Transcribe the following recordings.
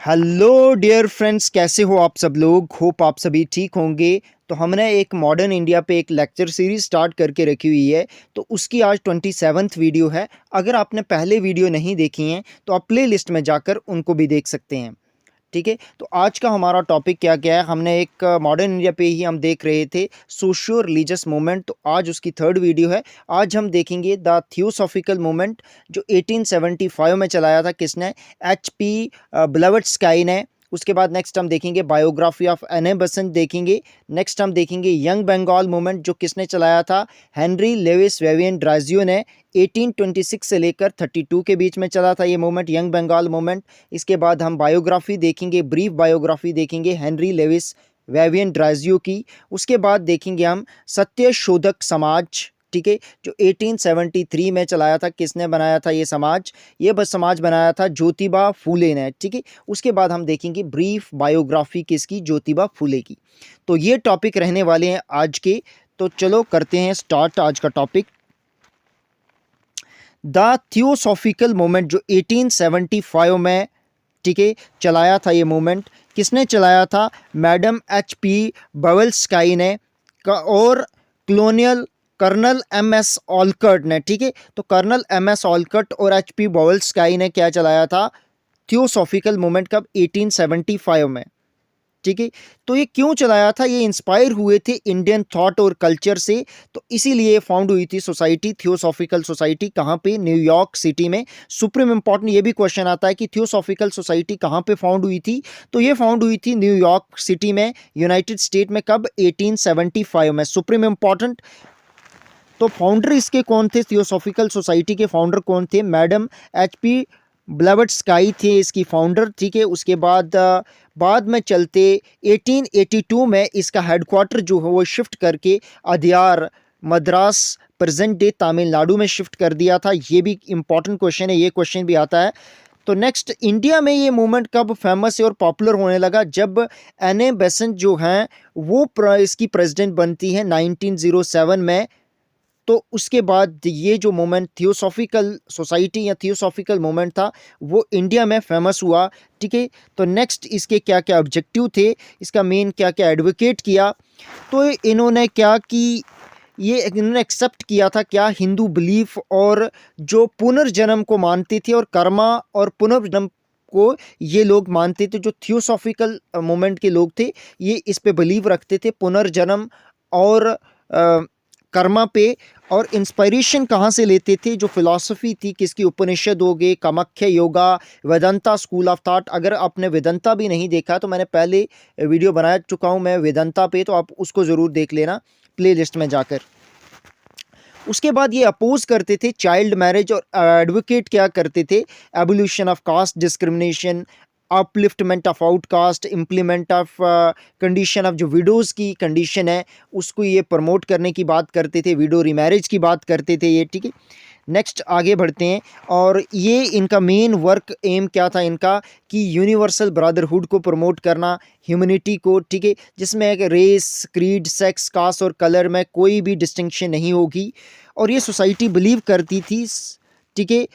Hello dear friends, कैसे हो आप सब लोग। होप आप सभी ठीक होंगे। तो हमने एक मॉडर्न इंडिया पे एक लेक्चर सीरीज स्टार्ट करके रखी हुई है। तो उसकी आज 27th वीडियो है। अगर आपने पहले वीडियो नहीं देखी हैं तो आप प्ले लिस्ट में जाकर उनको भी देख सकते हैं। ठीक है, तो आज का हमारा टॉपिक क्या क्या है। हमने एक मॉडर्न इंडिया पे ही हम देख रहे थे सोशियो रिलीजियस मूवमेंट, तो आज उसकी थर्ड वीडियो है। आज हम देखेंगे द थियोसॉफिकल मूवमेंट जो 1875 में चलाया था। किसने? HP ब्लेवेट्स्काई ने। उसके बाद नेक्स्ट हम देखेंगे बायोग्राफी ऑफ एन ए बसंत देखेंगे। नेक्स्ट हम देखेंगे यंग बंगाल मूवमेंट जो किसने चलाया था? हेनरी लेविस वेवियन ड्राजियो ने। 1826 से लेकर 32 के बीच में चला था ये मूवमेंट, यंग बंगाल मूवमेंट। इसके बाद हम बायोग्राफी देखेंगे, ब्रीफ बायोग्राफी देखेंगे हेनरी लेविस वेवियन ड्राजियो की। उसके बाद देखेंगे हम सत्य शोधक समाज। ठीक है, जो 1873 में चलाया था। किसने बनाया था ये समाज? ये बस समाज बनाया था ज्योतिबा फूले ने। ठीक है, उसके बाद हम देखेंगे ब्रीफ बायोग्राफी किसकी? ज्योतिबा फूले की। तो ये टॉपिक रहने वाले हैं आज के। तो चलो करते हैं स्टार्ट आज का टॉपिक। द थियोसॉफिकल मूवमेंट जो 1875 में, ठीक है, चलाया था। ये मूवमेंट किसने चलाया था? मैडम HP ब्लेवेट्स्काई ने और कॉलोनियल कर्नल MS ऑलकट ने। ठीक है, तो कर्नल MS ऑलकट और HP ब्लेवेट्स्काई ने क्या चलाया था? Theosophical movement. कब? 1875 में। ठीक है, तो ये क्यों चलाया था? ये इंस्पायर हुए थे इंडियन थॉट और कल्चर से। तो इसीलिए फाउंड हुई थी सोसाइटी, थियोसॉफिकल सोसाइटी। कहाँ पे? न्यूयॉर्क सिटी में। सुप्रीम इंपॉर्टेंट ये भी क्वेश्चन आता है कि थियोसॉफिकल सोसाइटी कहाँ पे फाउंड हुई थी। तो ये फाउंड हुई थी न्यूयॉर्क सिटी में, यूनाइटेड स्टेट में। कब? 1875 में। Supreme important. तो फाउंडर इसके कौन थे? थियोसॉफिकल सोसाइटी के फाउंडर कौन थे? मैडम HP ब्लेवेट्स्काई थे इसकी फाउंडर। ठीक है, उसके बाद में चलते 1882 में इसका हेडक्वार्टर जो है वो शिफ्ट करके अदयार, मद्रास, प्रेजेंट डे तमिलनाडु में शिफ्ट कर दिया था। ये भी इंपॉर्टेंट क्वेश्चन है, ये क्वेश्चन भी आता है। तो नेक्स्ट, इंडिया में ये मूवमेंट कब फेमस और पॉपुलर होने लगा? जब एन ए बेसेंट जो हैं वो इसकी प्रेसिडेंट बनती है 1907 में। तो उसके बाद ये जो मूवमेंट थियोसॉफिकल सोसाइटी या थियोसॉफिकल मूवमेंट था वो इंडिया में फेमस हुआ। ठीक है, तो नेक्स्ट इसके क्या क्या ऑब्जेक्टिव थे, इसका मेन क्या क्या एडवोकेट किया। तो इन्होंने क्या कि ये इन्होंने एक्सेप्ट किया था क्या? हिंदू बिलीफ और जो पुनर्जन्म को मानते थे और कर्मा और पुनर्जन्म को ये लोग मानते थे। जो थियोसॉफिकल मूवमेंट के लोग थे ये इस पे बिलीव रखते थे, पुनर्जन्म और कर्मा पे। और इंस्पिरेशन कहाँ से लेते थे? जो फिलॉसफी थी किसकी? उपनिषद हो गए, Kamakhya yoga, Vedanta school of thought. अगर आपने वेदांता भी नहीं देखा तो मैंने पहले वीडियो बना चुका हूँ मैं वेदांता पे, तो आप उसको ज़रूर देख लेना प्ले लिस्ट में जाकर। उसके बाद ये अपोज करते थे चाइल्ड मैरिज और एडवोकेट क्या करते थे? Abolition of caste discrimination, upliftment of outcast, implement of condition of जो विडोज़ की कंडीशन है उसको ये प्रमोट करने की बात करते थे, विडो रीमैरिज की बात करते थे ये। ठीक है, नेक्स्ट आगे बढ़ते हैं। और ये इनका मेन वर्क एम क्या था इनका? कि यूनिवर्सल ब्रदरहुड को प्रमोट करना, ह्यूमैनिटी को। ठीक है, जिसमें एक रेस, क्रीड, सेक्स, कास्ट और कलर में कोई भी डिस्टिंक्शन नहीं होगी। और ये सोसाइटी बिलीव करती थी, ठीक है,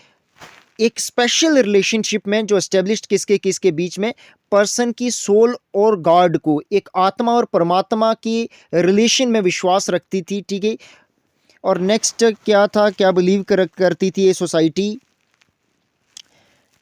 एक स्पेशल रिलेशनशिप में जो एस्टेब्लिश्ड किसके किसके बीच में? पर्सन की सोल और गॉड को, एक आत्मा और परमात्मा की रिलेशन में विश्वास रखती थी। ठीक है, और नेक्स्ट क्या था, क्या बिलीव करती थी ये सोसाइटी?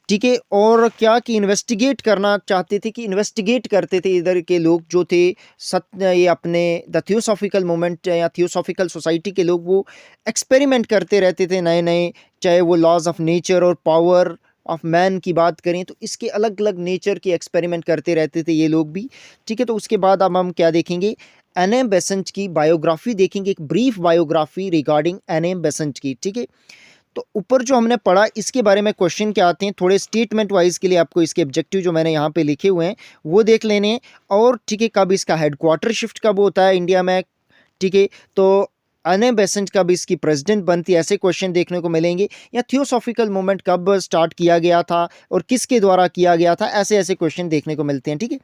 ठीक है, और क्या कि इन्वेस्टिगेट करना चाहते थे, कि इन्वेस्टिगेट करते थे इधर के लोग जो थे सत्य, ये अपने द थियोसॉफिकल मूवमेंट या थियोसॉफिकल सोसाइटी के लोग, वो एक्सपेरिमेंट करते रहते थे नए नए। चाहे वो लॉज ऑफ नेचर और पावर ऑफ मैन की बात करें तो इसके अलग अलग नेचर के एक्सपेरिमेंट करते रहते थे ये लोग भी। ठीक है, तो उसके बाद अब हम क्या देखेंगे? एन एम बेसेंट की बायोग्राफी देखेंगे, एक brief biography regarding Annie Besant की। ठीक है, तो ऊपर जो हमने पढ़ा इसके बारे में क्वेश्चन क्या आते हैं, थोड़े स्टेटमेंट वाइज के लिए आपको इसके ऑब्जेक्टिव जो मैंने यहाँ पे लिखे हुए हैं वो देख लेने हैं। और ठीक है, कब इसका हेडक्वार्टर शिफ्ट कब होता है इंडिया में? ठीक है, तो एन बेसेंट कब इसकी प्रेसिडेंट बनती है, ऐसे क्वेश्चन देखने को मिलेंगे। या थियोसॉफिकल मूवमेंट कब स्टार्ट किया गया था और किसके द्वारा किया गया था, ऐसे ऐसे क्वेश्चन देखने को मिलते हैं। ठीक है,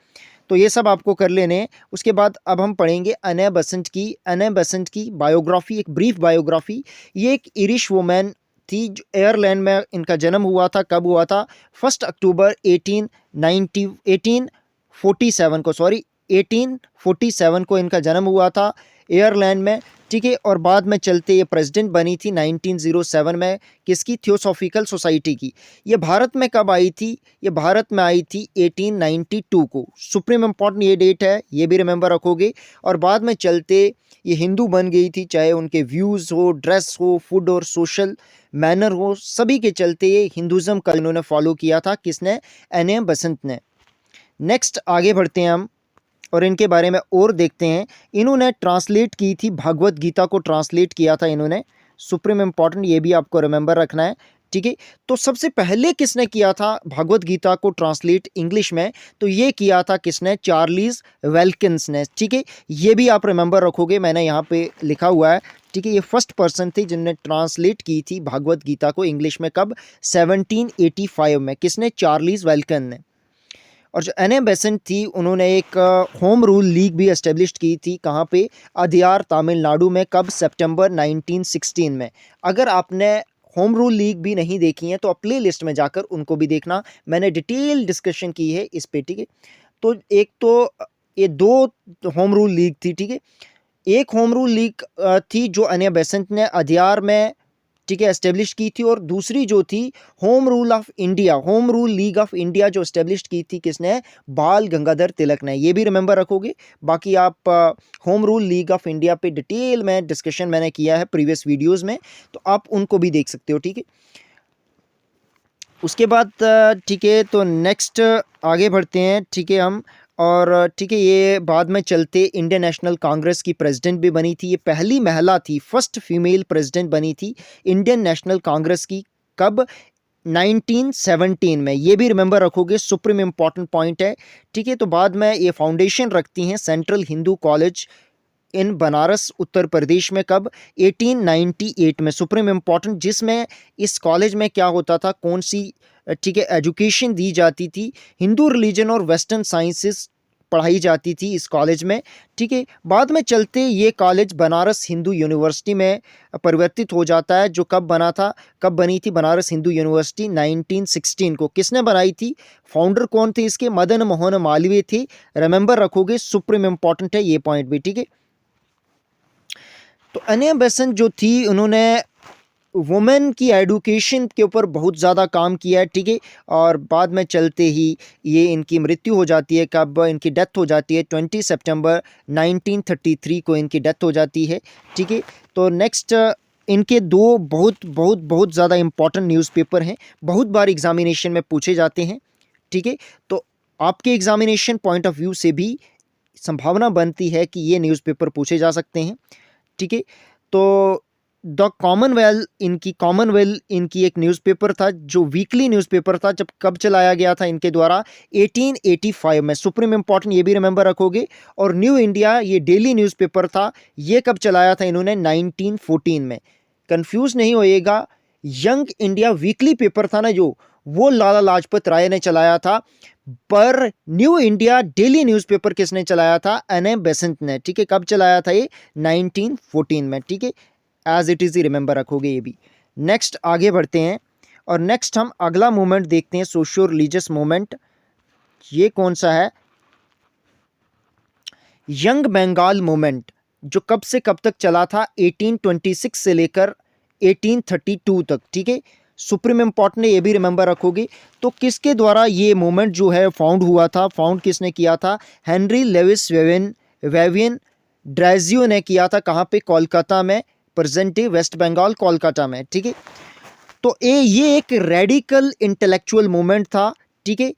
तो ये सब आपको कर लेने हैं। उसके बाद अब हम पढ़ेंगे एन बेसेंट की बायोग्राफी, एक ब्रीफ बायोग्राफी। ये एक इरिश वुमेन थी, जो एयरलैंड में इनका जन्म हुआ था, कब हुआ था? 1 अक्टूबर 1847 को, सॉरी 1847 को इनका जन्म हुआ था एयरलैंड में, ठीक है। और बाद में चलते ये प्रेसिडेंट बनी थी 1907 में, किसकी? थियोसॉफिकल सोसाइटी की। ये भारत में कब आई थी? ये भारत में आई थी 1892 को। सुप्रीम इम्पॉर्टेंट ये डेट है, ये भी रिमेंबर रखोगे। और बाद में चलते ये हिंदू बन गई थी, चाहे उनके व्यूज़ हो, ड्रेस हो, फूड और सोशल मैनर हो, सभी के चलते ये हिंदुज़म का इन्होंने फॉलो किया था। किसने? एन.ए. बसंत ने। नेक्स्ट आगे बढ़ते हैं हम और इनके बारे में और देखते हैं। इन्होंने ट्रांसलेट की थी भगवत गीता को, ट्रांसलेट किया था इन्होंने। सुप्रीम इम्पॉर्टेंट, ये भी आपको रिमेंबर रखना है, ठीक है। तो सबसे पहले किसने किया था भगवत गीता को ट्रांसलेट इंग्लिश में? तो ये किया था किसने? चार्ल्स वेल्किंस ने, ठीक है। ये भी आप रिमेंबर रखोगे, मैंने यहाँ पे लिखा हुआ है, ठीक है। ये फर्स्ट पर्सन थे जिनने ट्रांसलेट की थी भगवत गीता को इंग्लिश में, कब? 1785 में। किसने? चार्ल्स वेल्किन ने। और जो एन.ए. बेसेंट थी, उन्होंने एक होम रूल लीग भी एस्टेब्लिश की थी, कहाँ पे? अदियार, तमिलनाडु में, कब? सितंबर 1916 में। अगर आपने होम रूल लीग भी नहीं देखी है तो प्ले लिस्ट में जाकर उनको भी देखना, मैंने डिटेल डिस्कशन की है इस पे, ठीक है। तो एक तो ये दो होम रूल लीग थी, ठीक है। एक होम रूल लीग थी जो एन.ए. बेसेंट ने अदियार में, ठीक है, एस्टेब्लिश की थी। और दूसरी जो थी home rule of India, home rule league of India, जो एस्टेब्लिश की थी किसने? बाल गंगाधर तिलक ने। ये भी रिमेंबर रखोगे। बाकी आप home rule league of India पे डिटेल में डिस्कशन मैंने किया है प्रीवियस वीडियोस में, तो आप उनको भी देख सकते हो, ठीक है। उसके बाद ठीक है, तो नेक्स्ट आगे बढ़ते हैं, ठीक है हम। और ठीक है, ये बाद में चलते इंडियन नेशनल कांग्रेस की प्रेसिडेंट भी बनी थी। ये पहली महिला थी, फर्स्ट फीमेल प्रेसिडेंट बनी थी इंडियन नेशनल कांग्रेस की, कब? 1917 में। ये भी रिमेंबर रखोगे, सुप्रीम इम्पॉर्टेंट पॉइंट है, ठीक है। तो बाद में ये फाउंडेशन रखती हैं Central Hindu College in Banaras Uttar Pradesh में, कब? 1898 में। सुप्रीम इम्पॉर्टेंट, जिसमें इस कॉलेज में क्या होता था, कौन सी, ठीक है, एजुकेशन दी जाती थी, हिंदू रिलीजन और वेस्टर्न साइंसेस पढ़ाई जाती थी इस कॉलेज में, ठीक है। बाद में चलते ये कॉलेज बनारस हिंदू यूनिवर्सिटी में परिवर्तित हो जाता है, जो कब बना था, कब बनी थी बनारस हिंदू यूनिवर्सिटी? 1916 को। किसने बनाई थी? फाउंडर कौन थे इसके? मदन मोहन मालवीय थे। रिमेंबर रखोगे, सुप्रीम इम्पॉर्टेंट है ये पॉइंट भी, ठीक है। तो एन.ए. बेसेंट जो थी, उन्होंने वुमेन की एडुकेशन के ऊपर बहुत ज़्यादा काम किया है, ठीक है। और बाद में चलते ही ये इनकी मृत्यु हो जाती है, कब? इनकी डेथ हो जाती है 20 सितंबर 1933 को इनकी डेथ हो जाती है, ठीक है। तो नेक्स्ट इनके दो बहुत बहुत बहुत ज़्यादा इंपॉर्टेंट न्यूज़पेपर हैं, बहुत बार एग्जामिनेशन में पूछे जाते हैं, ठीक है। तो आपके एग्जामिनेशन पॉइंट ऑफ व्यू से भी संभावना बनती है कि ये न्यूज़पेपर पूछे जा सकते हैं, ठीक है। तो कॉमनवेल्थ इनकी एक न्यूज़पेपर था, जो वीकली न्यूज़पेपर था, जब कब चलाया गया था इनके द्वारा? 1885 में। सुप्रीम इम्पॉर्टेंट, ये भी रिमेंबर रखोगे। और न्यू इंडिया, ये डेली न्यूज़पेपर था, ये कब चलाया था इन्होंने? 1914 में। कंफ्यूज नहीं होइएगा, यंग इंडिया वीकली पेपर था ना जो, वो लाला लाजपत राय ने चलाया था, पर न्यू इंडिया डेली न्यूज़पेपर किसने चलाया था? एन.ए. बेसेंट ने, ठीक है। कब चलाया था ये? 1914 में, ठीक है। एज इट इज़ ही रिमेंबर रखोगे ये भी। नेक्स्ट आगे बढ़ते हैं और नेक्स्ट हम अगला मूवमेंट देखते हैं, सोशियो रिलीजियस मूवमेंट। ये कौन सा है? यंग बंगाल मूवमेंट, जो कब से कब तक चला था? 1826 से लेकर 1832 तक, ठीक है। सुप्रीम इम्पॉर्टेंट है, ये भी रिमेंबर रखोगे। तो किसके द्वारा ये मूवमेंट जो है फाउंड हुआ था? फाउंड किसने किया था? हेनरी लेविस वेवियन ड्रेजियो ने किया था। कहाँ पे? कोलकाता में, प्रेजेंट डे वेस्ट बंगाल, कोलकाता में, ठीक है। तो ये एक रेडिकल इंटेलेक्चुअल मूवमेंट था, ठीक है।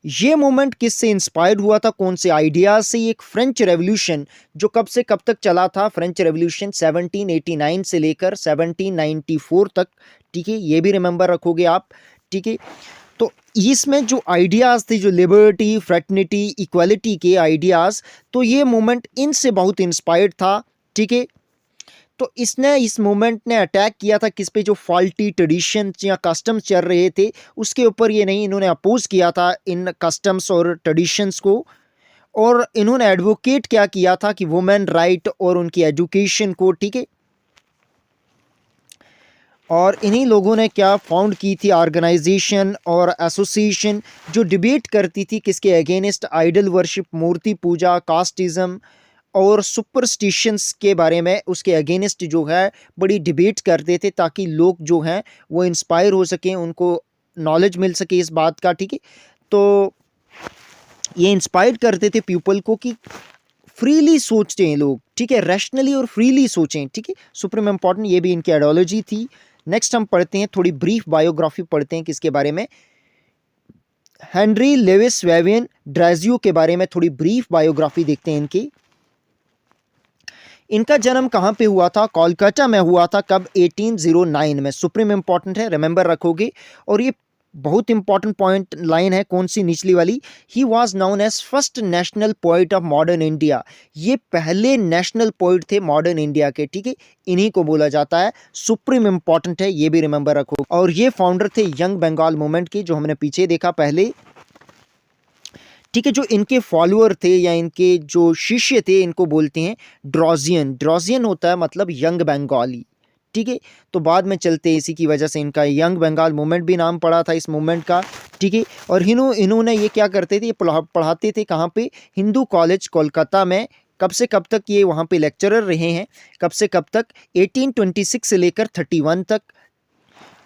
ये मूवमेंट किससे इंस्पायर्ड हुआ था? कौन से आइडियाज से? एक फ्रेंच रेवोल्यूशन, जो कब से कब तक चला था? फ्रेंच रेवोल्यूशन 1789 से लेकर 1794 तक, ठीक है। ये भी रिमेंबर रखोगे आप, ठीक है। तो इसमें जो आइडियाज़ थे, जो लिबर्टी, फ्रेटर्निटी, इक्वालिटी के आइडियाज़, तो ये मूवमेंट इनसे बहुत इंस्पायर्ड था, ठीक है। तो इस मूवमेंट ने अटैक किया था किस पे? जो फॉल्टी ट्रेडिशंस या कस्टम्स चल रहे थे उसके ऊपर ये नहीं, इन्होंने अपोज किया था इन कस्टम्स और ट्रेडिशंस को। और इन्होंने एडवोकेट क्या किया था कि वुमेन राइट और उनकी एजुकेशन को, ठीक है। और इन्हीं लोगों ने क्या फाउंड की थी ऑर्गेनाइजेशन और एसोसिएशन जो डिबेट करती थी किसके अगेंस्ट, आइडल वर्शिप, मूर्ति पूजा, कास्टिज्म और सुपरस्टिशंस के बारे में, उसके अगेंस्ट जो है बड़ी डिबेट करते थे ताकि लोग जो हैं वो इंस्पायर हो सकें, उनको नॉलेज मिल सके इस बात का, ठीक है। तो ये इंस्पायर करते थे पीपल को कि फ्रीली सोचते हैं लोग, ठीक है, रैशनली और फ्रीली सोचें, ठीक है, सुप्रीम इंपॉर्टेंट, ये भी इनकी आइडियोलॉजी थी। नेक्स्ट हम पढ़ते हैं, थोड़ी ब्रीफ बायोग्राफी पढ़ते हैं किसके बारे में, हेनरी लेविस वेवियन ड्रेजियो के बारे में थोड़ी ब्रीफ बायोग्राफी देखते हैं इनकी। इनका जन्म कहाँ पे हुआ था, कोलकाता में हुआ था, कब, 1809 में, सुप्रीम इंपॉर्टेंट है, रिमेंबर रखोगे। और ये बहुत इंपॉर्टेंट पॉइंट लाइन है, कौन सी, निचली वाली, he was known as first national poet of modern India, ये पहले नेशनल पोइट थे मॉडर्न इंडिया के, ठीक है, इन्हीं को बोला जाता है, सुप्रीम इंपॉर्टेंट है, ये भी रिमेंबर रखो। और ये फाउंडर थे यंग बंगाल मूवमेंट के, जो हमने पीछे देखा पहले, ठीक है। जो इनके फॉलोअर थे या इनके जो शिष्य थे इनको बोलते हैं ड्रॉजियन, ड्रॉजियन होता है मतलब यंग बंगाली, ठीक है। तो बाद में चलते हैं, इसी की वजह से इनका यंग बंगाल मूवमेंट भी नाम पड़ा था इस मूवमेंट का, ठीक है। और इन्होंने ये क्या करते थे, ये पढ़ाते थे कहाँ पे, हिंदू कॉलेज कोलकाता में, कब से कब तक ये वहाँ पे लेक्चरर रहे हैं, कब से कब तक, 1826 से लेकर 31 तक।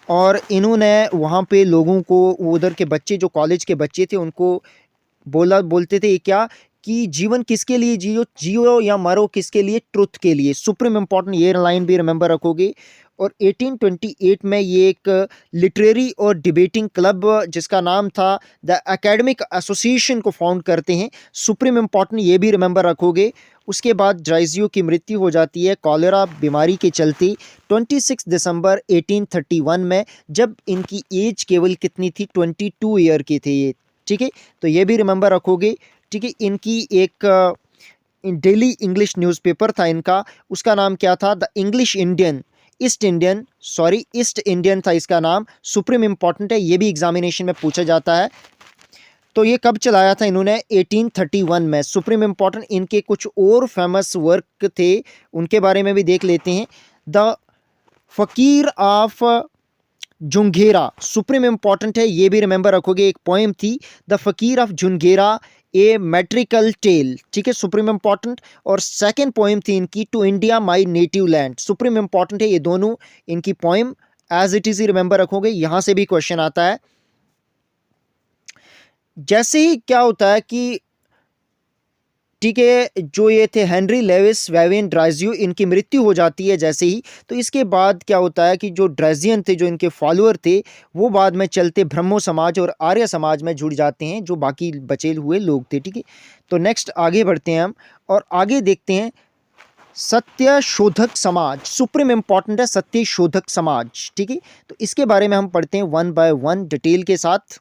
और इन्होंने वहाँ पे लोगों को, उधर के बच्चे जो कॉलेज के बच्चे थे उनको बोलते थे क्या, कि जीवन किसके लिए जियो, जियो या मरो किसके लिए, ट्रुथ के लिए, सुप्रीम इंपॉर्टेंट, ये लाइन भी रिमेंबर रखोगे। और 1828 में ये एक लिटरेरी और डिबेटिंग क्लब जिसका नाम था द एकेडमिक एसोसिएशन को फाउंड करते हैं, सुप्रीम इंपॉर्टेंट, ये भी रिमेंबर रखोगे। उसके बाद ड्राइजियो की मृत्यु हो जाती है कॉलेरा बीमारी के चलते 26 दिसंबर 1831 में, जब इनकी एज केवल कितनी थी, 22 ईयर के थे ये, ठीक है। तो ये भी रिमेंबर रखोगे, ठीक है। इनकी एक डेली इंग्लिश न्यूज़पेपर था इनका, उसका नाम क्या था, the English Indian, east Indian था इसका नाम, सुप्रीम इंपॉर्टेंट है, ये भी एग्जामिनेशन में पूछा जाता है। तो ये कब चलाया था इन्होंने, 1831 में, सुप्रीम इंपॉर्टेंट। इनके कुछ और फेमस वर्क थे, उनके बारे में भी देख लेते हैं। The fakir of Jungera, supreme important है, ये भी रिमेंबर रखोगे, एक पोएम थी, the fakir of Jungheera, a metrical tale, ठीक है, सुप्रीम इंपॉर्टेंट। और सेकंड पोएम थी इनकी, to India my native land, supreme important है, ये दोनों इनकी पोएम एज इट इज ही रिमेंबर रखोगे, यहां से भी क्वेश्चन आता है। जैसे ही क्या होता है कि, ठीक है, जो ये थे हेनरी लेविस वेवियन ड्रेजियो, इनकी मृत्यु हो जाती है जैसे ही, तो इसके बाद क्या होता है कि जो ड्रेजियन थे, जो इनके फॉलोअर थे, वो बाद में चलते ब्रह्मो समाज और आर्य समाज में जुड़ जाते हैं, जो बाकी बचे हुए लोग थे, ठीक है। तो नेक्स्ट आगे बढ़ते हैं हम और आगे देखते हैं सत्य शोधक समाज, सुप्रीम इंपॉर्टेंट है सत्य शोधक समाज, ठीक है। तो इसके बारे में हम पढ़ते हैं वन बाय वन डिटेल के साथ।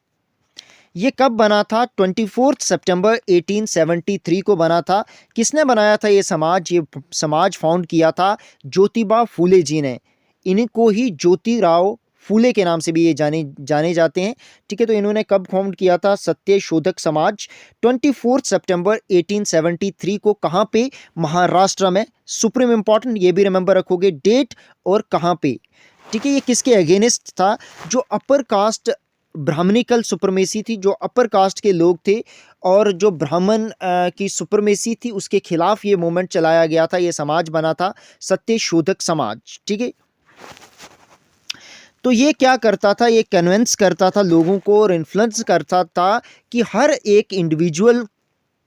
ये कब बना था, 24 सितंबर 1873 को बना था। किसने बनाया था ये समाज फाउंड किया था ज्योतिबा फूले जी ने, इनको ही ज्योतिराव फूले के नाम से भी ये जाने जाते हैं, ठीक है। तो इन्होंने कब फाउंड किया था सत्य शोधक समाज, 24 सितंबर 1873 को, कहाँ पे, महाराष्ट्र में, सुप्रीम इंपॉर्टेंट, ये भी रिमेंबर रखोगे डेट और कहाँ पे, ठीक है। ये किसके अगेंस्ट था, जो अपर कास्ट ब्राह्मणिकल सुपरमेसी थी, जो अपर कास्ट के लोग थे और जो ब्राह्मण की सुपरमेसी थी, उसके खिलाफ ये मूवमेंट चलाया गया था, ये समाज बना था सत्य शोधक समाज, ठीक है। तो ये क्या करता था, ये कन्विंस करता था लोगों को और इन्फ्लुएंस करता था कि हर एक इंडिविजुअल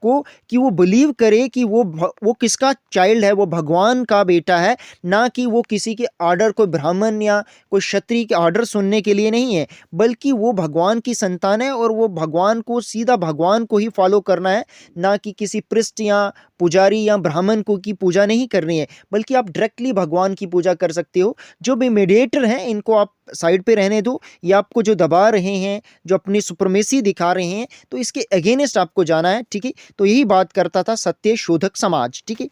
को, कि वो बिलीव करे कि वो किसका चाइल्ड है, वो भगवान का बेटा है, ना कि वो किसी के आर्डर, कोई ब्राह्मण या कोई क्षत्रिय के आर्डर सुनने के लिए नहीं है, बल्कि वो भगवान की संतान है और वो भगवान को, सीधा भगवान को ही फॉलो करना है, ना कि किसी पृष्ठ या पुजारी या ब्राह्मण को की पूजा नहीं करनी है, बल्कि आप डायरेक्टली भगवान की पूजा कर सकते हो। जो भी मीडिएटर हैं इनको आप साइड पे रहने दो, या आपको जो दबा रहे हैं, जो अपनी सुपरमेसी दिखा रहे हैं, तो इसके अगेंस्ट आपको जाना है, ठीक है। तो यही बात करता था सत्य शोधक समाज, ठीक है।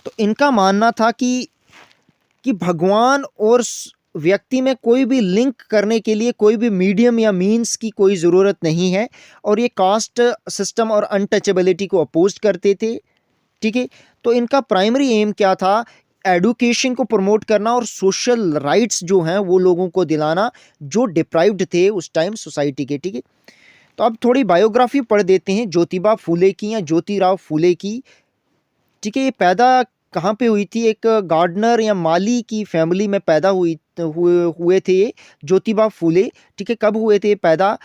तो इनका मानना था कि भगवान और व्यक्ति में कोई भी लिंक करने के लिए कोई भी मीडियम या मीन्स की कोई ज़रूरत नहीं है, और ये कास्ट सिस्टम और अनटचेबिलिटी को अपोज करते थे, ठीक है। तो इनका प्राइमरी एम क्या था, एडुकेशन को प्रमोट करना और सोशल राइट्स जो हैं वो लोगों को दिलाना जो डिप्राइव्ड थे उस टाइम सोसाइटी के, ठीक है। तो अब थोड़ी बायोग्राफी पढ़ देते हैं ज्योतिबा फूले की या ज्योतिराव फूले की, ठीक है। ये पैदा कहाँ पे हुई थी? एक गार्डनर या माली की फैमिली में पैदा हुए थे ये ज्योतिबा फूले, ठीक है। कब हुए थे ये पैदा?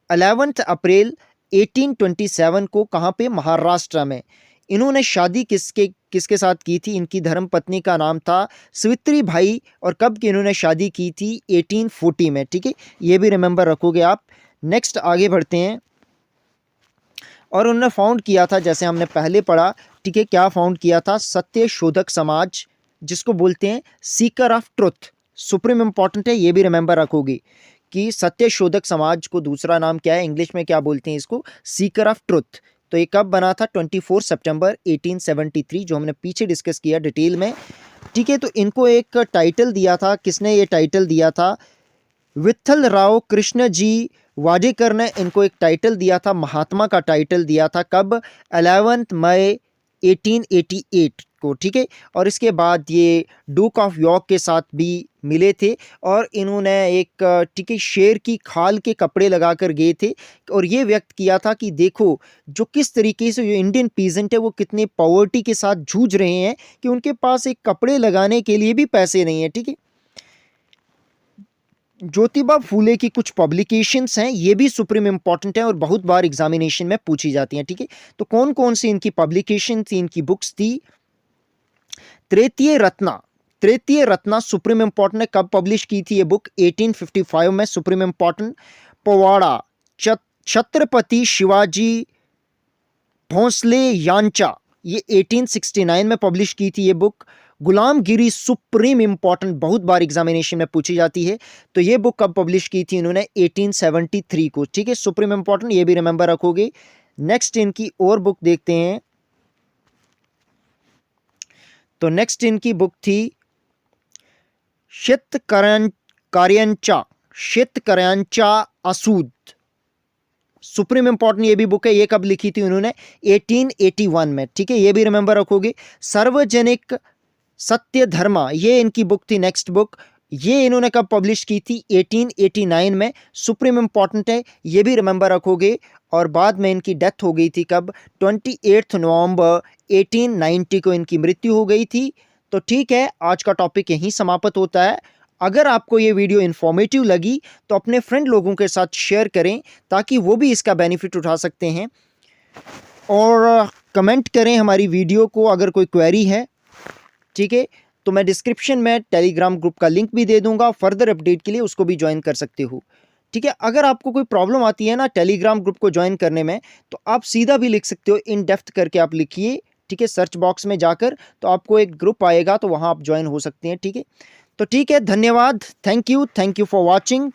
11 अप्रैल 1827 को। कहाँ पे? महाराष्ट्र में। इन्होंने शादी किसके किसके साथ की थी? इनकी धर्मपत्नी का नाम था सावित्री भाई। और कब की इन्होंने शादी की थी? 1840 में, ठीक है। ये भी रिमेंबर रखोगे आप। नेक्स्ट आगे बढ़ते हैं। और उन्होंने फाउंड किया था, जैसे हमने पहले पढ़ा, ठीक है, क्या फाउंड किया था? सत्य शोधक समाज, जिसको बोलते हैं Sikar of truth. Supreme important है, ये भी रिमेंबर रखोगे कि सत्य शोधक समाज को दूसरा नाम क्या है, इंग्लिश में क्या बोलते हैं इसको? Sikar of truth. तो ये कब बना था? 24 सितंबर 1873, जो हमने पीछे डिस्कस किया डिटेल में, ठीक है। तो इनको एक टाइटल दिया था, किसने ये टाइटल दिया था? विठल राव कृष्ण जी वाडेकर ने इनको एक टाइटल दिया था, महात्मा का टाइटल दिया था। कब? 11 मई 1888 को, ठीक है। और इसके बाद ये डूक ऑफ यॉर्क के साथ भी मिले थे और इन्होंने एक, ठीक है, शेर की खाल के कपड़े लगाकर गए थे और ये व्यक्त किया था कि देखो जो किस तरीके से जो इंडियन पीजेंट है वो कितने पॉवर्टी के साथ जूझ रहे हैं कि उनके पास एक कपड़े लगाने के लिए भी पैसे नहीं है, ठीक है। ज्योतिबा फूले की कुछ पब्लिकेशंस हैं, ये भी सुप्रीम इंपॉर्टेंट है और बहुत बार एग्जामिनेशन में पूछी जाती हैं, ठीक है। तो कौन कौन सी इनकी पब्लिकेशन थी, इनकी बुक्स थी? तृतीय रत्ना। तृतीय रत्ना सुप्रीम इंपॉर्टेंट है। कब पब्लिश की थी ये बुक? 1855 में, सुप्रीम इंपॉर्टेंट। पवाड़ा, छत्रपति शिवाजी भोंसले यांचा, ये 1869 में पब्लिश की थी ये बुक। गुलामगिरी सुप्रीम इंपॉर्टेंट, बहुत बार एग्जामिनेशन में पूछी जाती है। तो ये बुक कब पब्लिश की थी इन्होंने? 1873 को, ठीक है। सुप्रीम इंपॉर्टेंट, ये भी रिमेंबर रखोगे। नेक्स्ट इनकी और बुक देखते हैं। तो नेक्स्ट इनकी बुक थी शेतकऱ्यांचा असूद। सुप्रीम इंपॉर्टेंट ये भी बुक है। ये कब लिखी थी उन्होंने? 1881 में, ठीक है। ये भी रिमेंबर रखोगे। सार्वजनिक सत्य धर्मा, ये इनकी बुक थी। नेक्स्ट बुक ये इन्होंने कब पब्लिश की थी? 1889 में। सुप्रीम इंपॉर्टेंट है, ये भी रिमेंबर रखोगे। और बाद में इनकी डेथ हो गई थी कब? 28 नवंबर 1890 को इनकी मृत्यु हो गई थी। तो ठीक है, आज का टॉपिक यहीं समाप्त होता है। अगर आपको ये वीडियो इन्फॉर्मेटिव लगी तो अपने फ्रेंड लोगों के साथ शेयर करें ताकि वो भी इसका बेनिफिट उठा सकते हैं। और कमेंट करें हमारी वीडियो को अगर कोई क्वेरी है, ठीक है। तो मैं डिस्क्रिप्शन में टेलीग्राम ग्रुप का लिंक भी दे दूंगा, फर्दर अपडेट के लिए उसको भी ज्वाइन कर सकते हो, ठीक है। अगर आपको कोई प्रॉब्लम आती है ना टेलीग्राम ग्रुप को ज्वाइन करने में, तो आप सीधा भी लिख सकते हो, इन डेप्थ करके आप लिखिए, ठीक है, सर्च बॉक्स में जाकर, तो आपको एक ग्रुप आएगा, तो वहाँ आप ज्वाइन हो सकते हैं, ठीक है। तो ठीक है, धन्यवाद, थैंक यू फॉर वॉचिंग।